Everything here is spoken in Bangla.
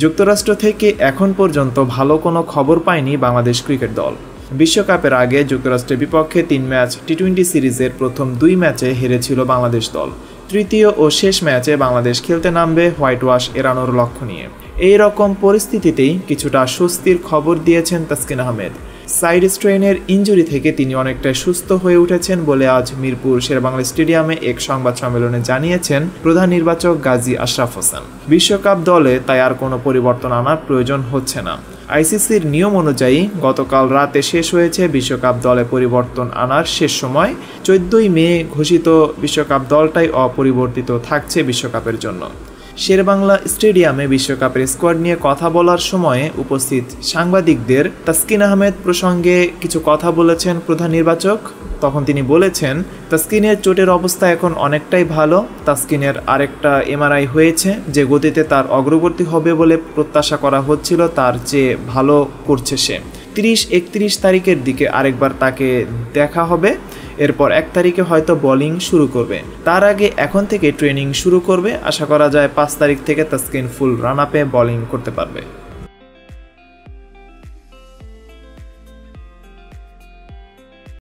যুক্তরাষ্ট্র থেকে এখন পর্যন্ত ভালো কোনো খবর পায়নি বাংলাদেশ ক্রিকেট দল। বিশ্বকাপের আগে যুক্তরাষ্ট্রের বিপক্ষে 3 ম্যাচ টি-20 সিরিজের প্রথম 2 ম্যাচে হেরেছিল বাংলাদেশ দল। তৃতীয় ও শেষ ম্যাচে বাংলাদেশ খেলতে নামবে হোয়াইট ওয়াশ এড়ানোর লক্ষ্য নিয়ে। এই রকম পরিস্থিতিতেই কিছুটা স্বস্তির খবর দিয়েছেন তাসকিন আহমেদ। সাইড স্ট্রেনের ইনজুরি থেকে তিনি অনেকটাই সুস্থ হয়ে উঠেছেন বলে আজ মিরপুর শেরেবাংলা স্টেডিয়ামে এক সংবাদ সম্মেলনে জানিয়েছেন প্রধান নির্বাচক গাজী আশরাফ হোসেন। বিশ্বকাপ দলে তাই আর কোনো পরিবর্তন আনার প্রয়োজন হচ্ছে না। আইসিসির নিয়ম অনুযায়ী গতকাল রাতে শেষ হয়েছে বিশ্বকাপ দলে পরিবর্তন আনার শেষ সময়। 14ই মে ঘোষিত বিশ্বকাপ দলটাই অপরিবর্তিত থাকছে বিশ্বকাপের জন্য। শেরেবাংলা স্টেডিয়ামে বিশ্বকাপের স্কোয়াড নিয়ে কথা বলার সময়ে উপস্থিত সাংবাদিকদের তাসকিন আহমেদ প্রসঙ্গে কিছু কথা বলেছেন প্রধান নির্বাচক। তখন তিনি বলেছেন, তাসকিনের চোটের অবস্থা এখন অনেকটাই ভালো। তাসকিনের আরেকটা এমআরআই হয়েছে, যে গতিতে তার অগ্রগতি হবে বলে প্রত্যাশা করা হচ্ছিল তার চেয়ে ভালো করছে সে। 30-31 তারিখের দিকে আরেকবার তাকে দেখা হবে। এরপর 1 তারিখে হয়তো বোলিং শুরু করবে। তার আগে এখন থেকে ট্রেনিং শুরু করবে। আশা করা যায় 5 তারিখ থেকে তাসকিন ফুল রান আপে বোলিং করতে পারবে।